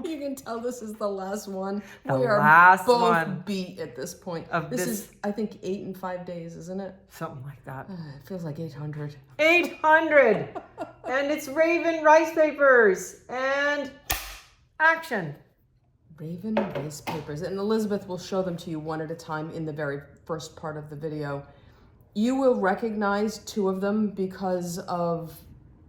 You can tell this is the last one. The we are last both one beat at this point. of This this- is, I think, 8 in 5 days, isn't it? Something like that. It feels like 800. 800! And it's Raven rice papers. And action. Raven rice papers. And Elizabeth will show them to you one at a time in the very first part of the video. You will recognize 2 of them because of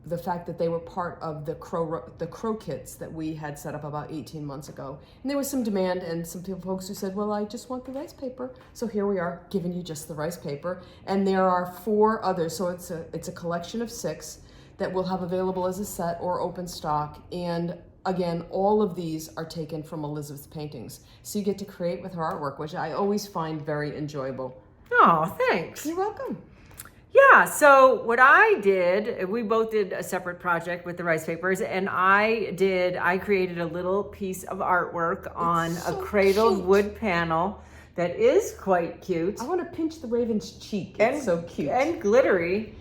the fact that they were part of the crow kits that we had set up about 18 months ago. And there was some demand and some folks who said, well, I just want the rice paper. So here we are giving you just the rice paper. And there are 4 others. So it's a collection of 6 that we'll have available as a set or open stock. And again, all of these are taken from Elizabeth's paintings. So you get to create with her artwork, which I always find very enjoyable. Oh, thanks. You're welcome. Yeah, so what I did, we both did a separate project with the rice papers, and I created a little piece of artwork on so a cradled cute. wood panel that is quite cute. I want to pinch the raven's cheek. It's so cute. And glittery.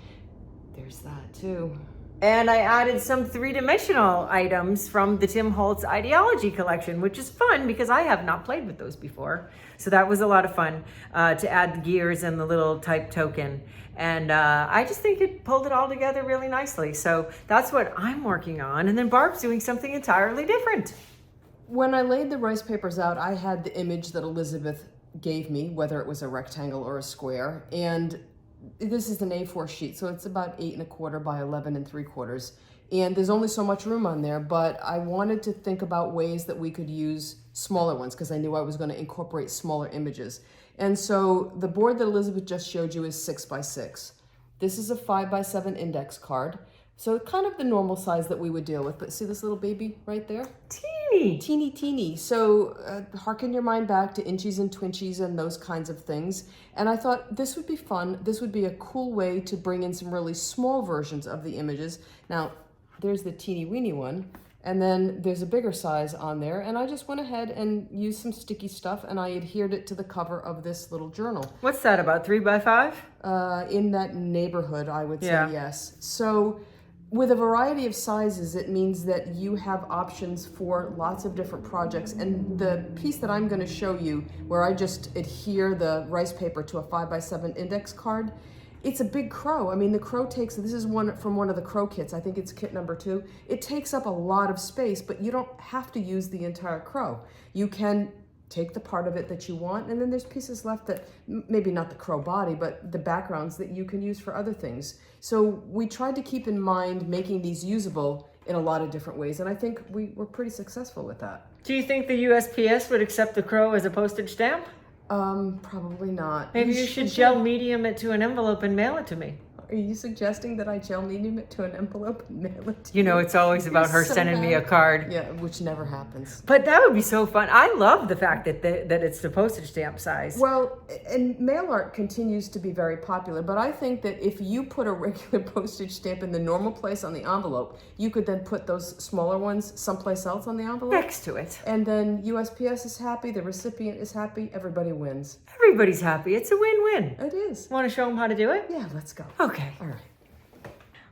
There's that too. And I added some 3-dimensional items from the Tim Holtz Ideology collection, which is fun because I have not played with those before. So that was a lot of fun to add the gears and the little type token. And I just think it pulled it all together really nicely. So that's what I'm working on. And then Barb's doing something entirely different. When I laid the rice papers out, I had the image that Elizabeth gave me, whether it was a rectangle or a square. And this is an A4 sheet, so it's about 8 1/4 by 11 3/4. And there's only so much room on there, but I wanted to think about ways that we could use smaller ones because I knew I was going to incorporate smaller images. And so the board that Elizabeth just showed you is 6 by 6. This is a 5 by 7 index card. So kind of the normal size that we would deal with, but see this little baby right there? Teeny. Teeny, teeny. So harken your mind back to inchies and twinchies and those kinds of things. And I thought this would be fun. This would be a cool way to bring in some really small versions of the images. Now, there's the teeny weeny one. And then there's a bigger size on there. And I just went ahead and used some sticky stuff and I adhered it to the cover of this little journal. What's that, about 3 by 5? In that neighborhood, I would say, Yeah. yes. So with a variety of sizes, it means that you have options for lots of different projects. And the piece that I'm going to show you, where I just adhere the rice paper to a 5 by 7 index card, it's a big crow. I mean, the crow takes, this is one from one of the crow kits. I think it's kit number 2. It takes up a lot of space, but you don't have to use the entire crow. You can take the part of it that you want, and then there's pieces left that, maybe not the crow body, but the backgrounds that you can use for other things. So we tried to keep in mind making these usable in a lot of different ways, and I think we were pretty successful with that. Do you think the USPS would accept the crow as a postage stamp? Probably not. Maybe you should gel medium it to an envelope and mail it to me. Are you suggesting that I gel medium it to an envelope and mail it to You know, it's always about her so sending me bad. a card. Yeah, which never happens. But that would be so fun. I love the fact that that it's the postage stamp size. Well, and mail art continues to be very popular, but I think that if you put a regular postage stamp in the normal place on the envelope, you could then put those smaller ones someplace else on the envelope. Next to it. And then USPS is happy, the recipient is happy, everybody wins. Everybody's happy. It's a win-win. It is. Want to show them how to do it? Yeah, let's go. Okay. All right.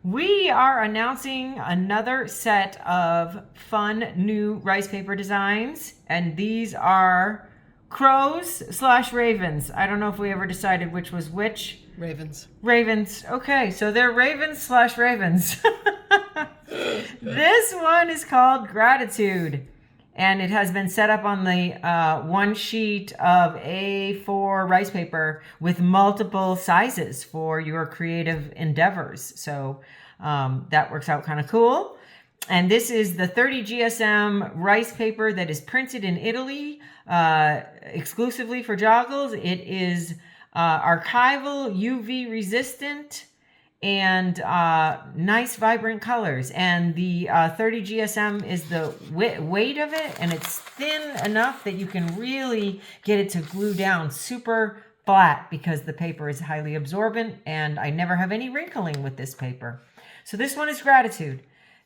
We are announcing another set of fun new rice paper designs, and these are crows/ravens. I don't know if we ever decided which was which. Ravens. Ravens. Okay, so they're ravens/ravens. This one is called Gratitude, and it has been set up on the one sheet of A4 rice paper with multiple sizes for your creative endeavors. So that works out kind of cool. And this is the 30 GSM rice paper that is printed in Italy exclusively for Joggles. It is archival, UV resistant, and nice vibrant colors. And the 30 GSM is the weight of it, and it's thin enough that you can really get it to glue down super flat because the paper is highly absorbent, and I never have any wrinkling with this paper. So this one is Gratitude.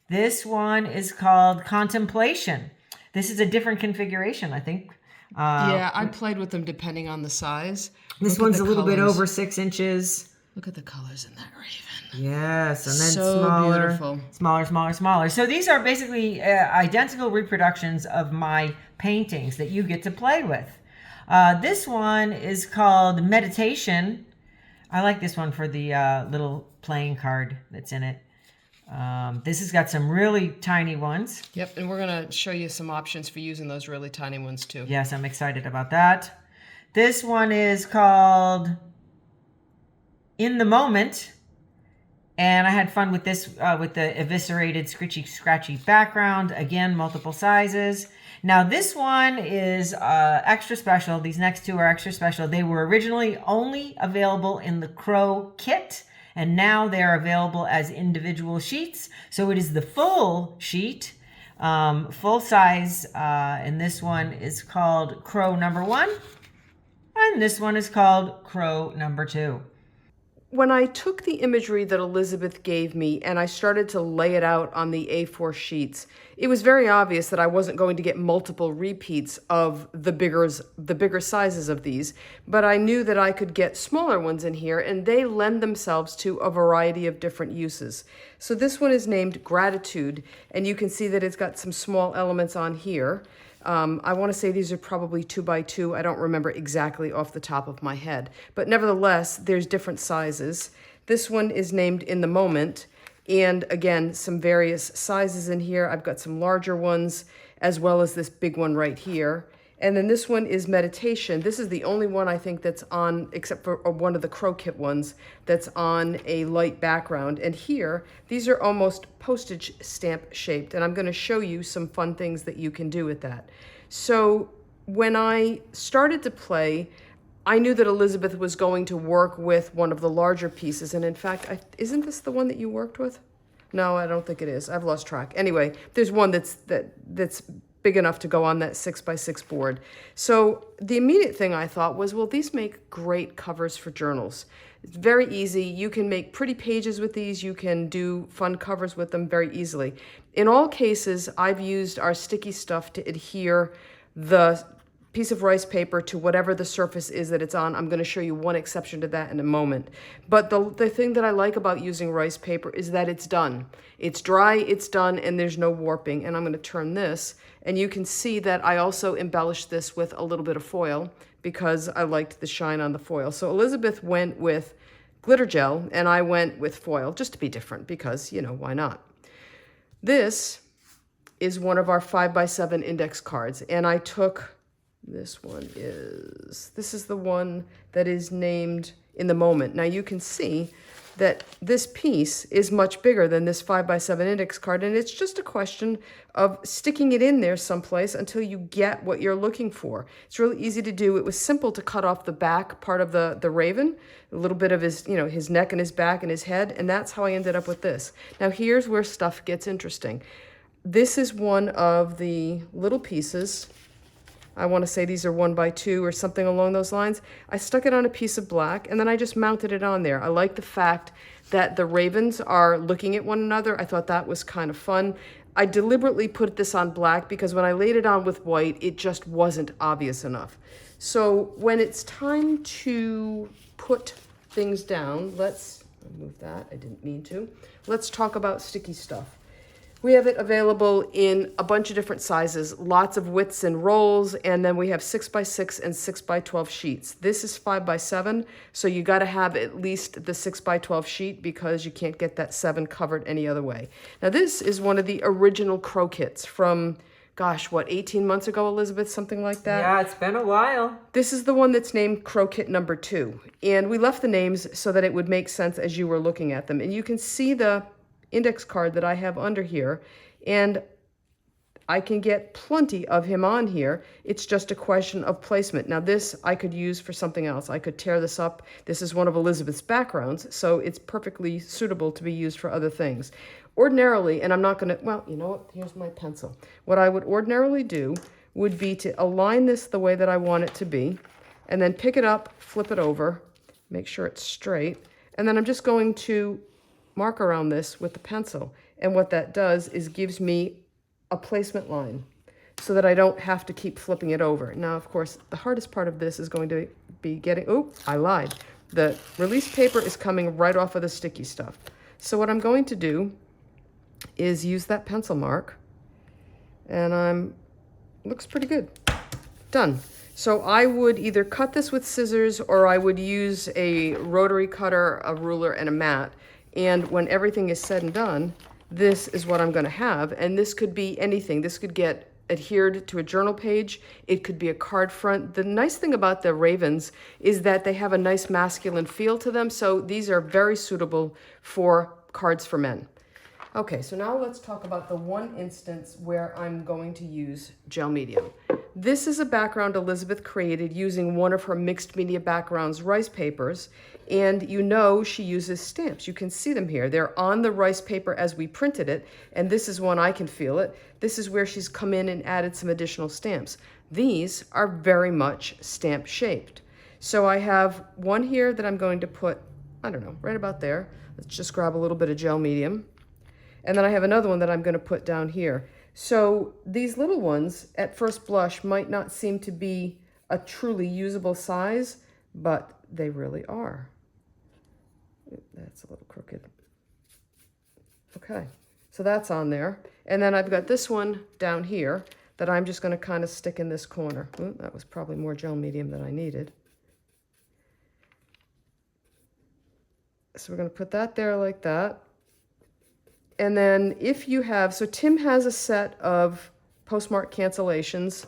This one is called Contemplation. This is a different configuration, I think. Yeah, I played with them depending on the size. This Look at one's the a little bit colors. over 6 inches. Look at the colors in that raven. Yes, and then So smaller, beautiful. smaller, smaller, smaller. So these are basically identical reproductions of my paintings that you get to play with. This one is called Meditation. I like this one for the little playing card that's in it. This has got some really tiny ones. Yep, and we're going to show you some options for using those really tiny ones too. Yes, I'm excited about that. This one is called In the Moment. And I had fun with this, with the eviscerated, scratchy background. Again, multiple sizes. Now this one is extra special. These next two are extra special. They were originally only available in the Crow kit, and now they're available as individual sheets. So it is the full sheet, full size, and this one is called Crow number 1, and this one is called Crow number 2. When I took the imagery that Elizabeth gave me and I started to lay it out on the A4 sheets, it was very obvious that I wasn't going to get multiple repeats of the bigger sizes of these, but I knew that I could get smaller ones in here, and they lend themselves to a variety of different uses. So this one is named Gratitude, and you can see that it's got some small elements on here. I want to say these are probably 2x2. I don't remember exactly off the top of my head. But nevertheless, there's different sizes. This one is named In the Moment. And again, some various sizes in here. I've got some larger ones as well as this big one right here. And then this one is Meditation. This is the only one I think that's on, except for one of the Crow Kit ones, that's on a light background. And here, these are almost postage stamp shaped. And I'm going to show you some fun things that you can do with that. So when I started to play, I knew that Elizabeth was going to work with one of the larger pieces. And in fact, isn't this the one that you worked with? No, I don't think it is. I've lost track. Anyway, there's one that's big enough to go on that 6x6 board. So the immediate thing I thought was, well, these make great covers for journals. It's very easy. You can make pretty pages with these. You can do fun covers with them very easily. In all cases, I've used our sticky stuff to adhere the piece of rice paper to whatever the surface is that it's on. I'm going to show you one exception to that in a moment. But the thing that I like about using rice paper is that it's done. It's dry, it's done, and there's no warping. And I'm going to turn this, and you can see that I also embellished this with a little bit of foil because I liked the shine on the foil. So Elizabeth went with glitter gel, and I went with foil, just to be different because, you know, why not? This is one of our 5x7 index cards, and I took... This is the one that is named In the Moment. Now you can see that this piece is much bigger than this 5x7 index card, and it's just a question of sticking it in there someplace until you get what you're looking for. It's really easy to do. It was simple to cut off the back part of the raven, a little bit of his, his neck and his back and his head, and that's how I ended up with this. Now here's where stuff gets interesting. This is one of the little pieces. I want to say these are 1x2 or something along those lines. I stuck it on a piece of black, and then I just mounted it on there. I like the fact that the ravens are looking at one another. I thought that was kind of fun. I deliberately put this on black because when I laid it on with white, it just wasn't obvious enough. So when it's time to put things down, let's move that. I didn't mean to. Let's talk about sticky stuff. We have it available in a bunch of different sizes, lots of widths and rolls, and then we have 6x6 and 6x12 sheets. This is 5x7, so you got to have at least the 6x12 sheet because you can't get that 7 covered any other way. Now this is one of the original Crow kits from, gosh, what, 18 months ago, Elizabeth, something like that? Yeah, it's been a while. This is the one that's named Crow Kit number 2, and we left the names so that it would make sense as you were looking at them. And you can see the index card that I have under here, and I can get plenty of him on here. It's just a question of placement. Now this I could use for something else. I could tear this up. This is one of Elizabeth's backgrounds, so it's perfectly suitable to be used for other things. Ordinarily, and I'm not going to, well, you know what? Here's my pencil. What I would ordinarily do would be to align this the way that I want it to be, and then pick it up, flip it over, make sure it's straight, and then I'm just going to mark around this with the pencil. And what that does is gives me a placement line so that I don't have to keep flipping it over. Now, of course, the hardest part of this is going to be getting, oh, I lied. The release paper is coming right off of the sticky stuff. So what I'm going to do is use that pencil mark, and looks pretty good. Done. So I would either cut this with scissors, or I would use a rotary cutter, a ruler, and a mat. And when everything is said and done, this is what I'm going to have. And this could be anything. This could get adhered to a journal page. It could be a card front. The nice thing about the Ravens is that they have a nice masculine feel to them. So these are very suitable for cards for men. Okay, so now let's talk about the one instance where I'm going to use gel medium. This is a background Elizabeth created using one of her mixed media backgrounds rice papers, and you know she uses stamps. You can see them here. They're on the rice paper as we printed it, and this is one I can feel it. This is where she's come in and added some additional stamps. These are very much stamp shaped. So I have one here that I'm going to put, I don't know, right about there. Let's just grab a little bit of gel medium. And then I have another one that I'm going to put down here. So these little ones, at first blush, might not seem to be a truly usable size, but they really are. That's a little crooked. Okay, so that's on there. And then I've got this one down here that I'm just going to kind of stick in this corner. Ooh, that was probably more gel medium than I needed. So we're going to put that there like that. And then if you have, so Tim has a set of postmark cancellations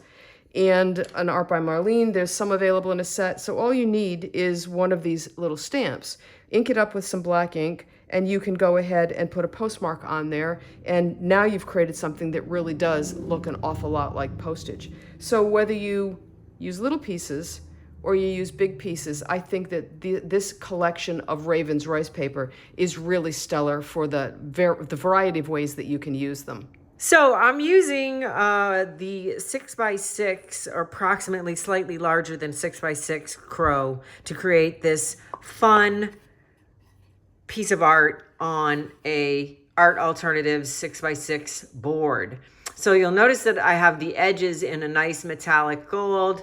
and an Art by Marlene. There's some available in a set. So all you need is one of these little stamps. Ink it up with some black ink, and you can go ahead and put a postmark on there. And now you've created something that really does look an awful lot like postage. So whether you use little pieces or you use big pieces, I think that this collection of Ravens rice paper is really stellar for the variety of ways that you can use them. So I'm using the 6x6, or approximately slightly larger than 6x6 crow, to create this fun piece of art on a Art Alternatives 6x6 board. So you'll notice that I have the edges in a nice metallic gold,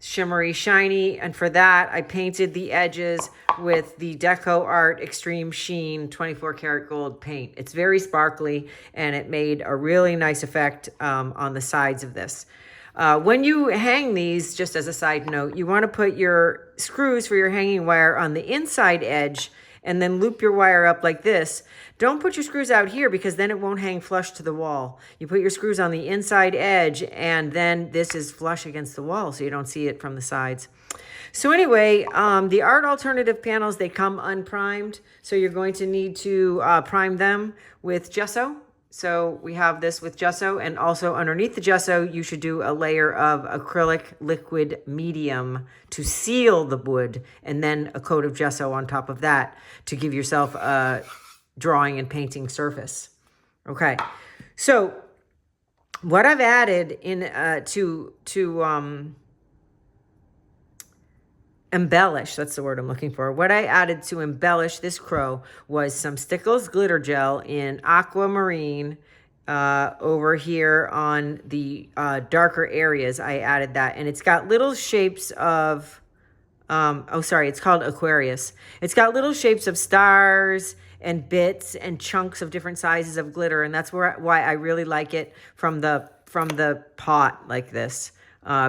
shimmery shiny, and for that I painted the edges with the Deco Art Extreme Sheen 24 karat gold paint. It's very sparkly, and it made a really nice effect on the sides of this. When you hang these, just as a side note, you want to put your screws for your hanging wire on the inside edge and then loop your wire up like this. Don't put your screws out here, because then it won't hang flush to the wall. You put your screws on the inside edge, and then this is flush against the wall, so you don't see it from the sides. So anyway, the Art Alternative panels, they come unprimed, so you're going to need to prime them with gesso. So we have this with gesso, and also underneath the gesso, you should do a layer of acrylic liquid medium to seal the wood, and then a coat of gesso on top of that to give yourself a drawing and painting surface. Okay, so what I've added in to embellish, that's the word I'm looking for. What I added to embellish this crow was some Stickles glitter gel in aquamarine. Over here on the darker areas, I added that, and it's got little shapes of, it's called Aquarius. It's got little shapes of stars and bits and chunks of different sizes of glitter, and that's why I really like it from the pot like this.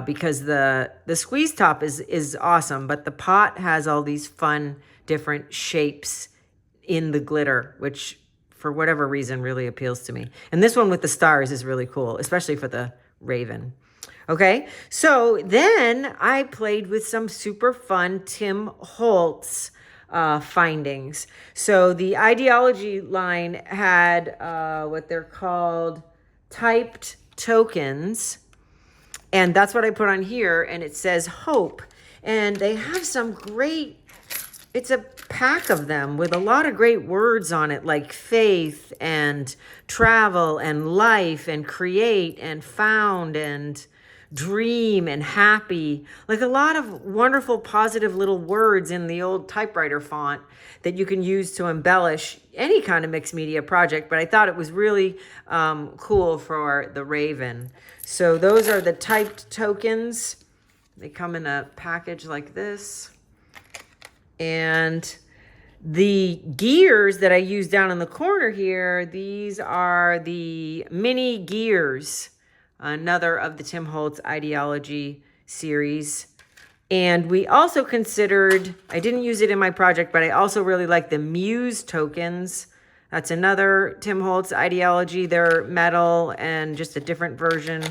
Because the squeeze top is awesome, but the pot has all these fun different shapes in the glitter, which for whatever reason really appeals to me. And this one with the stars is really cool, especially for the Raven. Okay, so then I played with some super fun Tim Holtz findings. So the Ideology line had what they're called typed tokens. And that's what I put on here, and it says hope. And they have some great, it's a pack of them with a lot of great words on it, like faith and travel and life and create and found and dream and happy. Like a lot of wonderful, positive little words in the old typewriter font that you can use to embellish any kind of mixed media project. But I thought it was really cool for the Raven. So those are the typed tokens. They come in a package like this. And the gears that I use down in the corner here, these are the mini gears, another of the Tim Holtz Ideology series. And we also considered, I didn't use it in my project, but I also really like the Muse tokens. That's another Tim Holtz Ideology. They're metal and just a different version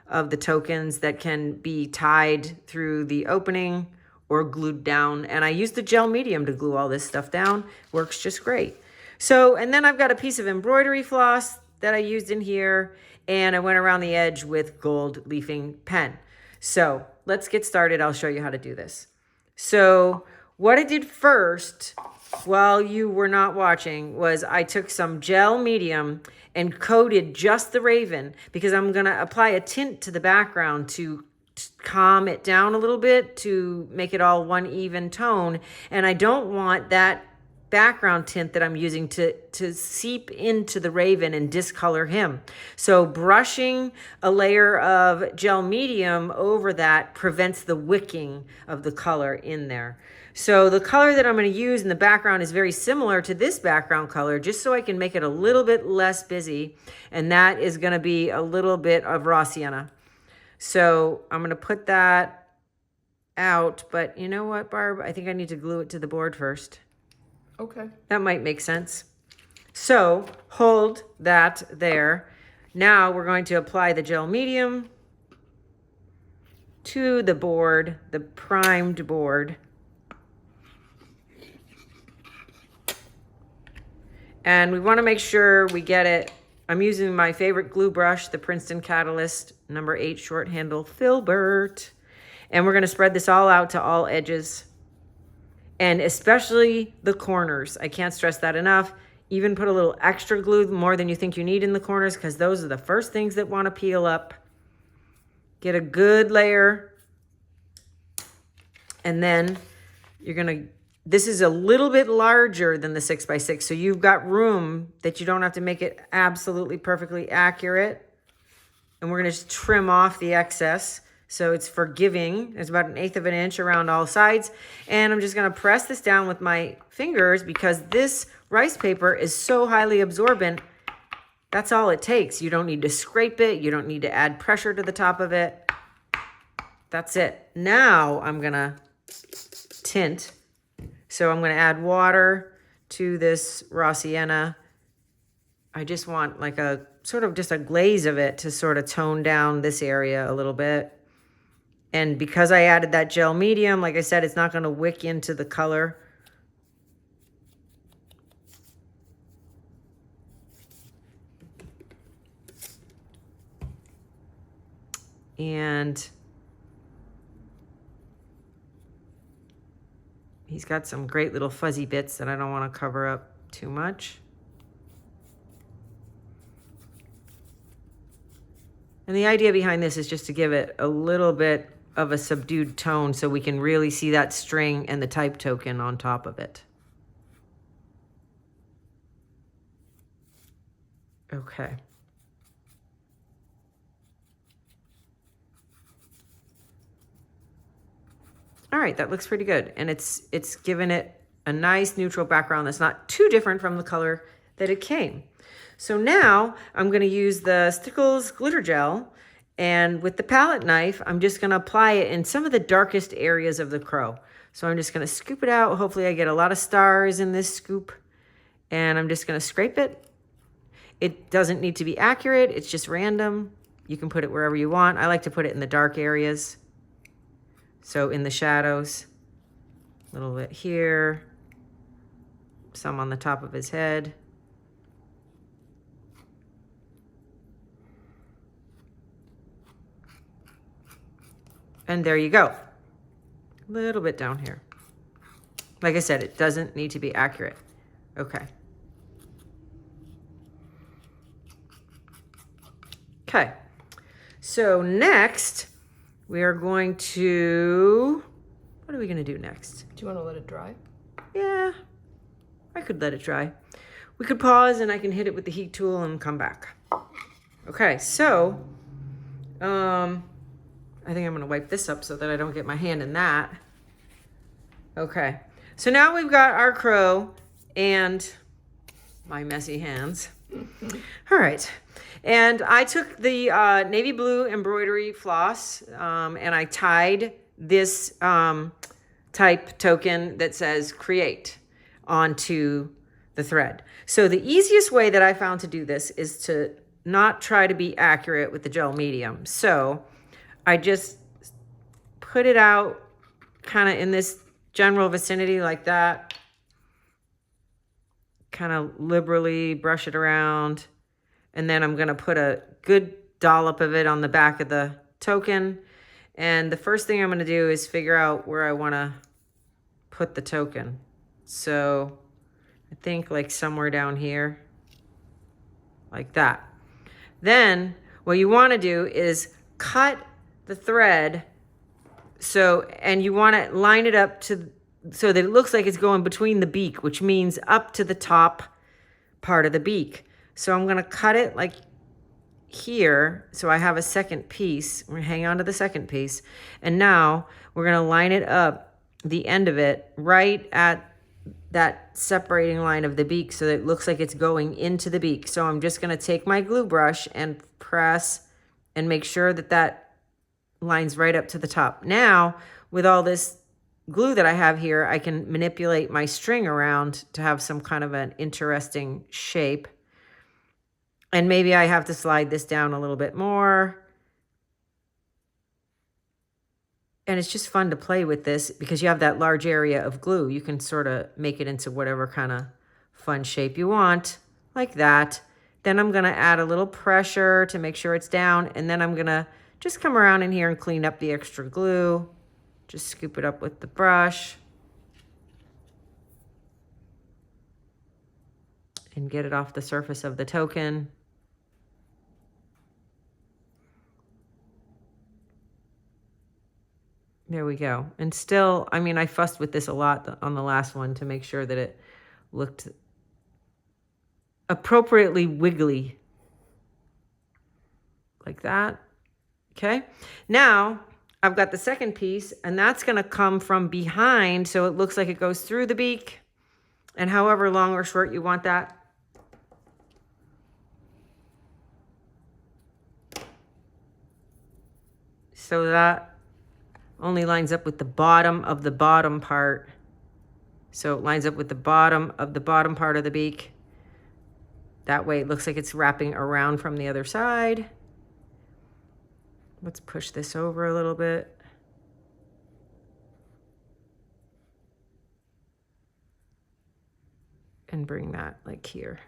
of the tokens that can be tied through the opening or glued down. And I used the gel medium to glue all this stuff down. Works just great. So, and then I've got a piece of embroidery floss that I used in here, and I went around the edge with gold leafing pen. So let's get started. I'll show you how to do this. So what I did first, while you were not watching, was I took some gel medium and coated just the raven, because I'm going to apply a tint to the background to calm it down a little bit, to make it all one even tone. And I don't want that background tint that I'm using to seep into the raven and discolor him. So brushing a layer of gel medium over that prevents the wicking of the color in there. So the color that I'm going to use in the background is very similar to this background color, just so I can make it a little bit less busy. And that is going to be a little bit of raw sienna. So I'm going to put that out, but you know what, Barb? I think I need to glue it to the board first. Okay. That might make sense. So hold that there. Now we're going to apply the gel medium to the board, the primed board. And we want to make sure we get it. I'm using my favorite glue brush, the Princeton Catalyst number 8 short handle Filbert. And we're going to spread this all out to all edges. And especially the corners. I can't stress that enough. Even put a little extra glue, more than you think you need in the corners, because those are the first things that want to peel up. Get a good layer. And then you're going to, this is a little bit larger than the 6x6, so you've got room that you don't have to make it absolutely perfectly accurate. And we're going to just trim off the excess. So it's forgiving. It's about 1/8 of an inch around all sides. And I'm just going to press this down with my fingers, because this rice paper is so highly absorbent. That's all it takes. You don't need to scrape it. You don't need to add pressure to the top of it. That's it. Now I'm going to tint. So I'm going to add water to this raw sienna. I just want like a sort of just a glaze of it to sort of tone down this area a little bit. And because I added that gel medium, like I said, it's not going to wick into the color. And he's got some great little fuzzy bits that I don't want to cover up too much. And the idea behind this is just to give it a little bit of a subdued tone so we can really see that string and the type token on top of it. Okay. All right, that looks pretty good. And it's given it a nice neutral background that's not too different from the color that it came. So now I'm going to use the Stickles glitter gel, and with the palette knife, I'm just going to apply it in some of the darkest areas of the crow. So I'm just going to scoop it out. Hopefully I get a lot of stars in this scoop, and I'm just going to scrape it. It doesn't need to be accurate. It's just random. You can put it wherever you want. I like to put it in the dark areas. So in the shadows, a little bit here, some on the top of his head. And there you go. A little bit down here. Like I said, it doesn't need to be accurate. Okay. Okay. So next, we are going to, what are we going to do next? Do you want to let it dry? Yeah, I could let it dry. We could pause and I can hit it with the heat tool and come back. Okay, so, I think I'm going to wipe this up so that I don't get my hand in that. Okay, So now we've got our crow and my messy hands. All right. And I took the navy blue embroidery floss and I tied this type token that says create onto the thread. So the easiest way that I found to do this is to not try to be accurate with the gel medium. So I just put it out kind of in this general vicinity like that. Kind of liberally brush it around. And then I'm going to put a good dollop of it on the back of the token. And the first thing I'm going to do is figure out where I want to put the token. So I think like somewhere down here, like that. Then what you want to do is cut the thread. So, and you want to line it up to, so that it looks like it's going between the beak, which means up to the top part of the beak. So I'm going to cut it like here. So I have a second piece. We're going to hang on to the second piece. And now we're going to line it up, the end of it, right at that separating line of the beak so that it looks like it's going into the beak. So I'm just going to take my glue brush and press and make sure that that lines right up to the top. Now, with all this glue that I have here, I can manipulate my string around to have some kind of an interesting shape. And maybe I have to slide this down a little bit more. And it's just fun to play with this because you have that large area of glue. You can sort of make it into whatever kind of fun shape you want, like that. Then I'm going to add a little pressure to make sure it's down. And then I'm going to just come around in here and clean up the extra glue. Just scoop it up with the brush. And get it off the surface of the token. There we go. And still, I mean, I fussed with this a lot on the last one to make sure that it looked appropriately wiggly. Like that. Okay. Now I've got the second piece and that's going to come from behind. So it looks like it goes through the beak and however long or short you want that. So that only lines up with the bottom of the bottom part. So it lines up with the bottom of the bottom part of the beak. That way it looks like it's wrapping around from the other side. Let's push this over a little bit. And bring that like here.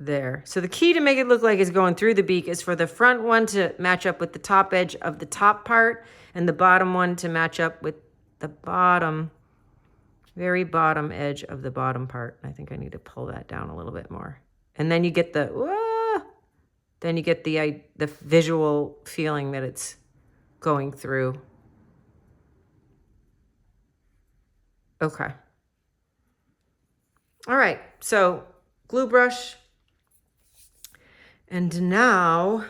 There. So the key to make it look like it's going through the beak is for the front one to match up with the top edge of the top part and the bottom one to match up with the bottom, very bottom edge of the bottom part. I think I need to pull that down a little bit more. And then you get the, then you get the visual feeling that it's going through. Okay. All right. So glue brush. And now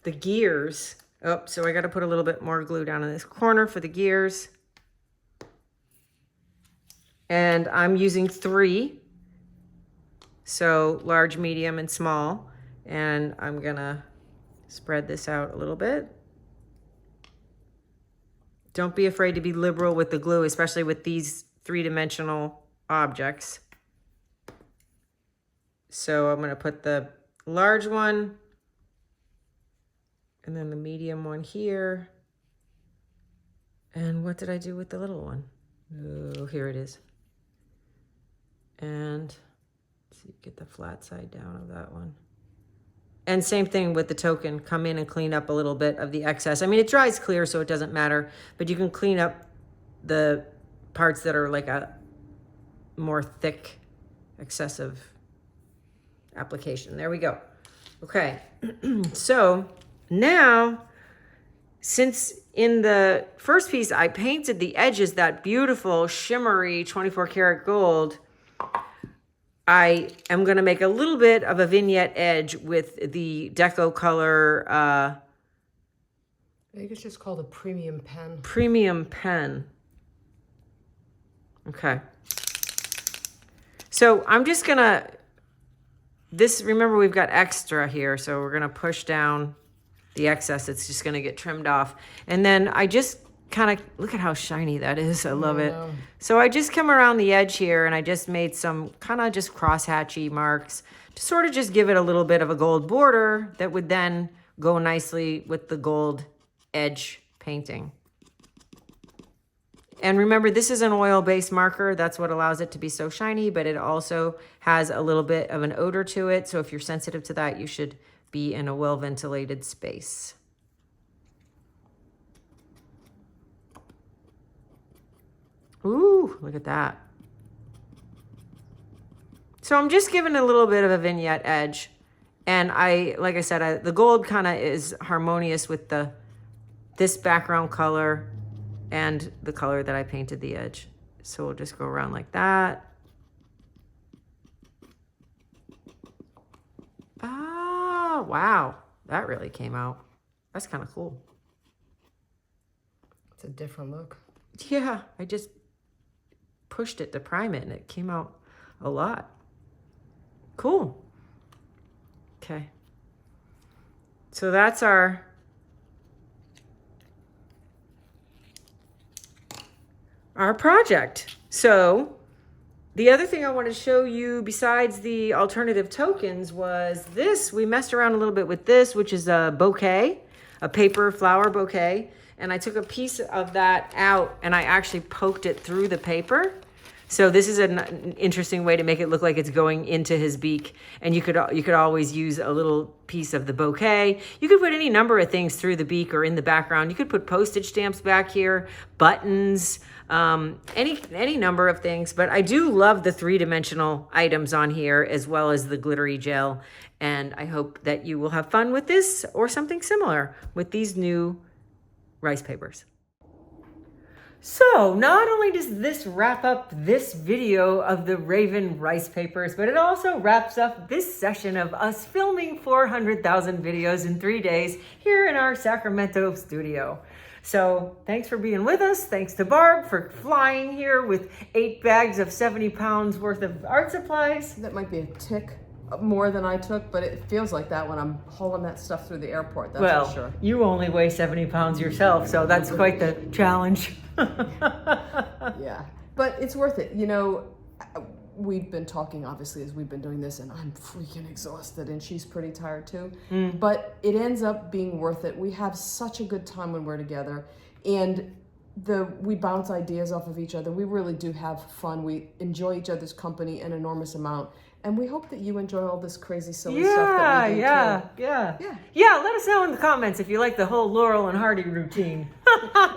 the gears. Oh, so I got to put a little bit more glue down in this corner for the gears. And I'm using 3. So large, medium, and small. And I'm going to spread this out a little bit. Don't be afraid to be liberal with the glue, especially with these 3-dimensional objects. So I'm going to put the large one and then the medium one here. And what did I do with the little one? Oh, here it is. And let's see, get the flat side down of that one. And same thing with the token. Come in and clean up a little bit of the excess. I mean, it dries clear, so it doesn't matter, but you can clean up the parts that are like a more thick, excessive application. There we go. Okay. So now, since in the first piece I painted the edges that beautiful shimmery 24 karat gold, I am going to make a little bit of a vignette edge with the Deco Color I think it's just called a premium pen. Premium pen. Okay. So I'm just gonna, remember we've got extra here, so we're gonna push down the excess. It's just gonna get trimmed off. And then I just kind of, look at how shiny that is. I love it. So I just come around the edge here and I just made some kind of just crosshatchy marks to sort of just give it a little bit of a gold border that would then go nicely with the gold edge painting. And remember, this is an oil-based marker. That's what allows it to be so shiny, but it also has a little bit of an odor to it. So if you're sensitive to that, you should be in a well-ventilated space. Ooh, look at that. So I'm just giving a little bit of a vignette edge. And like I said, the gold kind of is harmonious with this background color and the color that I painted the edge. So we'll just go around like that. Ah, wow. That really came out. That's kind of cool. It's a different look. Yeah, I just pushed it to prime it and it came out a lot. Cool. Okay. So that's our project. So the other thing I want to show you besides the alternative tokens was this. We messed around a little bit with this, which is a bouquet, a paper flower bouquet. And I took a piece of that out and I actually poked it through the paper. So this is an interesting way to make it look like it's going into his beak. And you could always use a little piece of the bouquet. You could put any number of things through the beak or in the background. You could put postage stamps back here, buttons, any number of things. But I do love the three-dimensional items on here as well as the glittery gel. And I hope that you will have fun with this or something similar with these new rice papers. So not only does this wrap up this video of the Raven rice papers, but it also wraps up this session of us filming 400,000 videos in 3 days here in our Sacramento studio. So thanks for being with us. Thanks to Barb for flying here with 8 bags of 70 pounds worth of art supplies. That might be a tick more than I took, but it feels like that when I'm hauling that stuff through the airport, that's for sure. You only weigh 70 pounds yourself, so that's quite the challenge. Yeah, but it's worth it. You know, we've been talking obviously as we've been doing this, and I'm freaking exhausted, and she's pretty tired too. But it ends up being worth it. We have such a good time when we're together, and we bounce ideas off of each other. We really do have fun. We enjoy each other's company an enormous amount. And we hope that you enjoy all this crazy, silly stuff that we do too. Yeah, let us know in the comments if you like the whole Laurel and Hardy routine.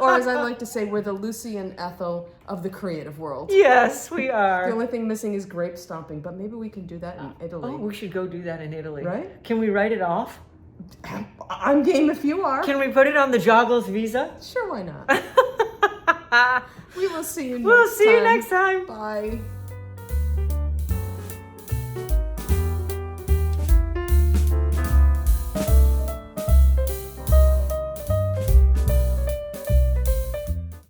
Or as I like to say, we're the Lucy and Ethel of the creative world. Yes, we are. The only thing missing is grape stomping, but maybe we can do that in Italy. Oh, we should go do that in Italy. Right? Can we write it off? I'm game if you are. Can we put it on the Joggles visa? Sure, why not? We will see you next time. We'll see you next time. Bye.